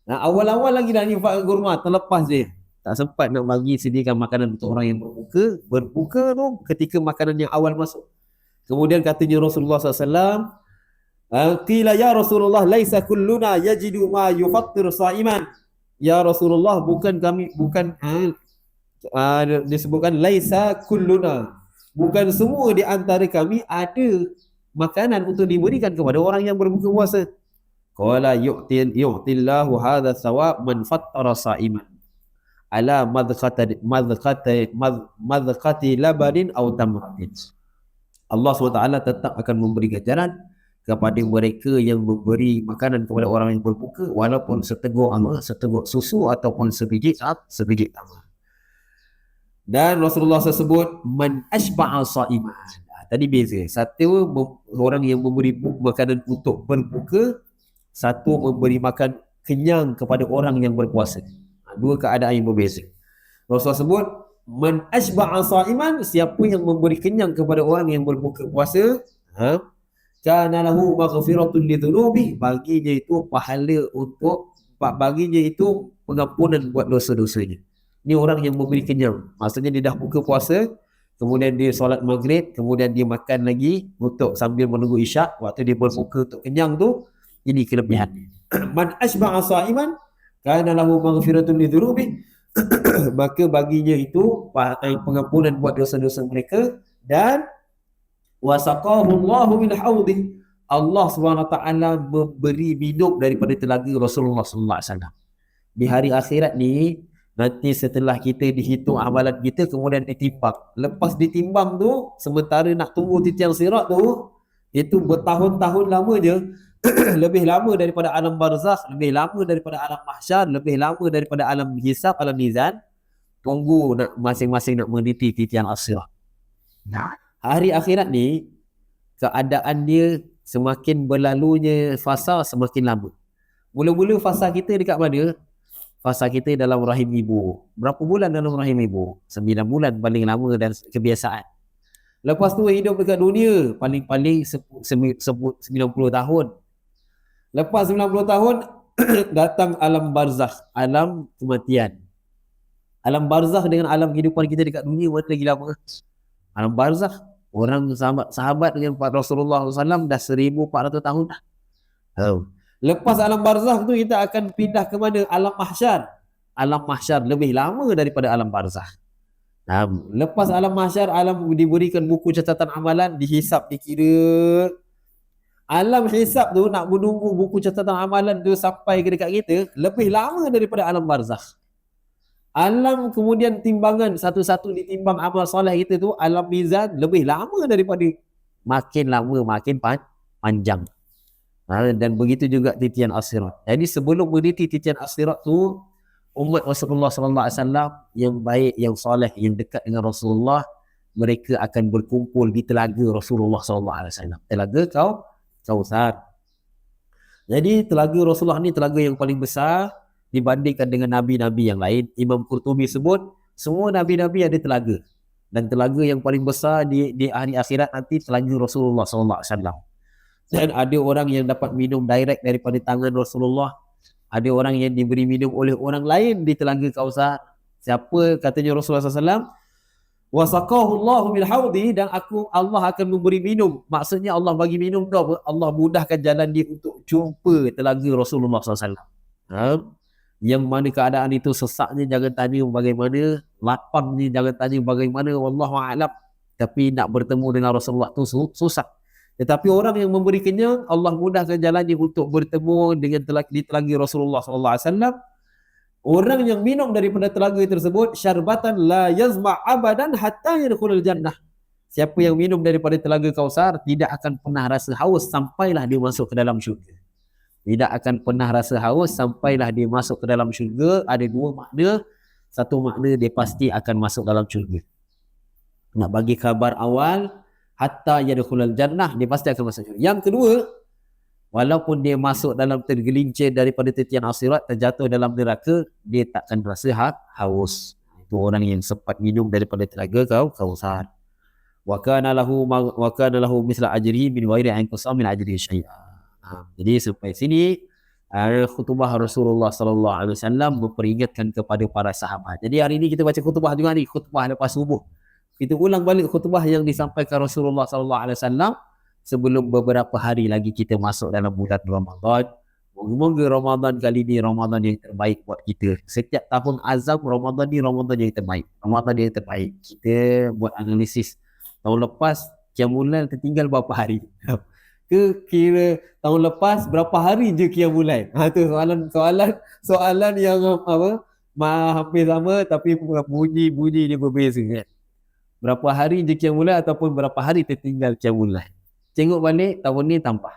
Speaker 2: Awal-awal lagi dah infak kurma, terlepas dia tak sempat nak bagi sediakan makanan untuk orang yang berbuka tu ketika makanan yang awal masuk. Kemudian katanya Rasulullah SAW, qila ya Rasulullah laisa kulluna yajidu ma yufattir sa'iman. Ya Rasulullah, disebutkan laisa kulluna, bukan semua di antara kami ada makanan untuk diberikan kepada orang yang berbuka puasa. Qala yu'tillahu hadha thawab man fattara sa'iman ala madhqati labanin aw tamratin. Allah SWT tetap akan memberi ganjaran kepada mereka yang memberi makanan kepada orang yang berbuka, walaupun seteguk susu ataupun sebiji tamar. Dan Rasulullah sebut man asba'a sa'iman. Tadi beza. Satu orang yang memberi makanan untuk berbuka, satu memberi makan kenyang kepada orang yang berpuasa. Dua keadaan yang berbeza. Rasulullah sebut man asba'a sa'iman, siapa yang memberi kenyang kepada orang yang berbuka puasa, kana lahu maghfiratun lidzunubi, baginya itu pahala untuk baginya itu pengampunan buat dosa-dosanya. Ni orang yang memberi kenyang. Maksudnya dia dah buka puasa, kemudian dia solat maghrib, kemudian dia makan lagi untuk sambil menunggu isyak. Waktu dia berbuka untuk kenyang tu, ini kelebihan. Man asba'a sa'iman kana lahu maghfiratun lidzunubi, maka baginya itu pengampunan buat dosa-dosa mereka. Dan wasaqahu Allahu min haudhi, Allah SWT memberi minum daripada telaga Rasulullah SAW. Di hari akhirat ni, nanti setelah kita dihitung amalan kita, kemudian ditimbang. Lepas ditimbang tu, sementara nak tunggu titian sirat tu, itu bertahun-tahun lamanya. Lebih lama daripada alam barzakh, lebih lama daripada alam mahsyar, lebih lama daripada alam hisab, alam mizan. Tunggu nak masing-masing nak meniti titian asirat. Nah, hari akhirat ni, keadaan dia semakin berlalunya fasa semakin lama. Mula-mula fasa kita dekat mana? Fasa kita dalam rahim ibu. Berapa bulan dalam rahim ibu? 9 bulan paling lama dan kebiasaan. Lepas tu hidup dekat dunia paling-paling 90 tahun. Lepas 90 tahun datang alam barzakh, alam kematian. Alam barzakh dengan alam kehidupan kita dekat dunia mana lagi lama? Alam barzakh, orang sahabat dengan Rasulullah SAW dah 1400 tahun dah. Lepas alam barzakh tu kita akan pindah ke mana? Alam mahsyar. Alam mahsyar lebih lama daripada alam barzakh. Lepas alam mahsyar, alam diberikan buku catatan amalan, dihisap, dikira. Alam hisap tu nak menunggu buku catatan amalan tu sampai ke dekat kita lebih lama daripada alam barzakh. Alam kemudian timbangan, satu-satu ditimbang amal soleh kita tu, alam mizan lebih lama daripada, makin lama makin panjang. Dan begitu juga titian asirat. Jadi sebelum meniti titian asirat tu, umat Rasulullah SAW yang baik, yang soleh, yang dekat dengan Rasulullah, mereka akan berkumpul di telaga Rasulullah SAW. Telaga Kautsar. Jadi telaga Rasulullah ni telaga yang paling besar dibandingkan dengan nabi-nabi yang lain. Imam Qurtubi sebut semua nabi-nabi ada telaga, dan telaga yang paling besar di hari akhirat nanti telaga Rasulullah SAW. Dan ada orang yang dapat minum direct daripada tangan Rasulullah, ada orang yang diberi minum oleh orang lain di telaga Kautsar. Siapa? Katanya Rasulullah SAW, wasaqahu Allahu min haudhi, dan Allah akan memberi minum. Maksudnya Allah bagi minum tu apa? Allah mudahkan jalan dia untuk jumpa telaga Rasulullah SAW. Yang mana keadaan itu sesaknya jangan tanya bagaimana, lapangnya jangan tanya bagaimana, wallahu a'lam. Tapi nak bertemu dengan Rasulullah tu susah. Tetapi orang yang memberi kenyang, Allah mudahkan jalannya untuk bertemu dengan di telaga Rasulullah SAW. Orang yang minum daripada telaga tersebut, syarbatan la yazma' abadan hatta yadkhulul jannah. Siapa yang minum daripada telaga Kautsar tidak akan pernah rasa haus sampailah dia masuk ke dalam syurga. Tidak akan pernah rasa haus sampailah dia masuk ke dalam syurga. Ada dua makna. Satu makna dia pasti akan masuk dalam syurga. Nak bagi khabar awal, hatta yadkhulul jannah, dia pasti akan masuk syurga. Yang kedua, walaupun dia masuk dalam tergelincir daripada titian asirat, terjatuh dalam neraka, dia takkan rasa haus. Itu orang yang sempat minum daripada telaga Kautsar. Wa kana lahu misla ajrihi min ghairi an qasam min ajrihi syai'a. Jadi sampai sini khutbah Rasulullah SAW memperingatkan kepada para sahabat. Jadi hari ini kita baca khutbah juga ni, khutbah lepas subuh. Kita ulang balik khutbah yang disampaikan Rasulullah SAW sebelum beberapa hari lagi kita masuk dalam bulan Ramadan. Moga-moga Ramadan kali ni Ramadan yang terbaik buat kita. Setiap tahun azam Ramadan ni Ramadan yang terbaik. Ramadan yang terbaik. Kita buat analisis. Tahun lepas Qiyamul tertinggal berapa hari? Kira tahun lepas berapa hari je Qiyamul? Tu soalan yang hampir sama tapi bunyi dia berbeza kan. Berapa hari je Qiyamul ataupun berapa hari tertinggal Qiyamul? Tengok balik tahun ni tambah.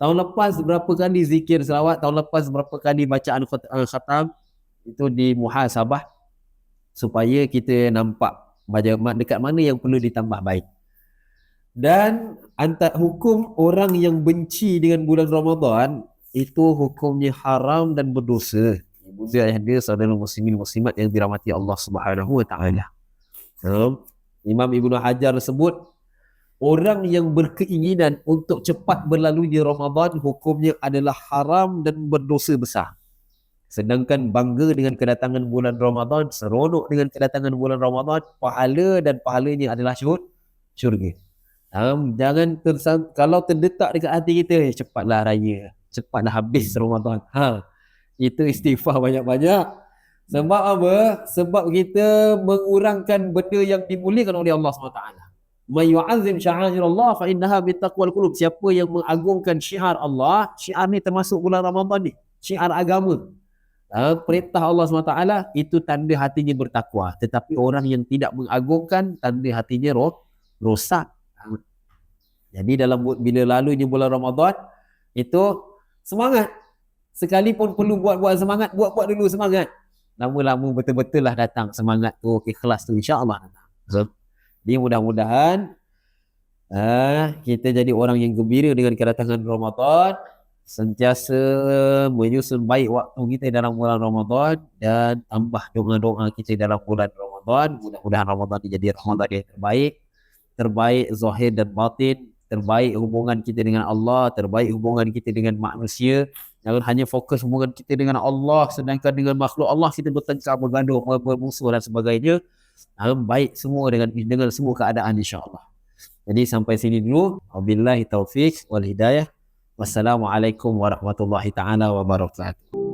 Speaker 2: Tahun lepas berapa kali zikir selawat, tahun lepas berapa kali bacaan khatam, itu di muhasabah. supaya kita nampak dekat mana yang perlu ditambah baik. Dan antara hukum orang yang benci dengan bulan Ramadan itu hukumnya haram dan berdosa. Bunda ayahanda saudara muslimin muslimat yang dirahmati Allah Subhanahu wa taala. Imam Ibnu Hajar sebut orang yang berkeinginan untuk cepat berlalunya Ramadan hukumnya adalah haram dan berdosa besar. Sedangkan bangga dengan kedatangan bulan Ramadan, seronok dengan kedatangan bulan Ramadan, pahala dan pahalanya adalah syurga. Jangan kalau terdetak dekat hati kita, cepatlah raya, cepatlah habis Ramadan. Itu istighfar banyak-banyak. Sebab apa? Sebab kita mengurangkan benda yang dimuliakan oleh Allah SWT. May yu'azzim sya'airallah fa innaha min taqwal qulub. Siapa yang mengagungkan syiar Allah, syiar ni termasuk bulan Ramadan ni, syiar agama. Perintah Allah SWT itu tanda hatinya bertakwa. Tetapi orang yang tidak mengagungkan, tanda hatinya rosak. Jadi bila lalunya bulan Ramadan itu semangat. Sekalipun perlu buat semangat, buat dulu semangat. Lama-lama betul-betul lah datang semangat tu, ikhlas tu, insya-Allah. Jadi mudah-mudahan kita jadi orang yang gembira dengan kedatangan Ramadan, sentiasa menyusun baik waktu kita dalam bulan Ramadan dan tambah doa-doa kita dalam bulan Ramadan. Mudah-mudahan Ramadan jadi Ramadan yang terbaik zahir dan batin, terbaik hubungan kita dengan Allah, terbaik hubungan kita dengan manusia. Jangan hanya fokus hubungan kita dengan Allah, sedangkan dengan makhluk Allah kita bertengkar, bergaduh, bermusuh dan sebagainya. Baik semua dengan semua keadaan, insya-Allah. Jadi sampai sini dulu. Wabillahi taufik wal hidayah. Wassalamualaikum warahmatullahi taala wabarakatuh.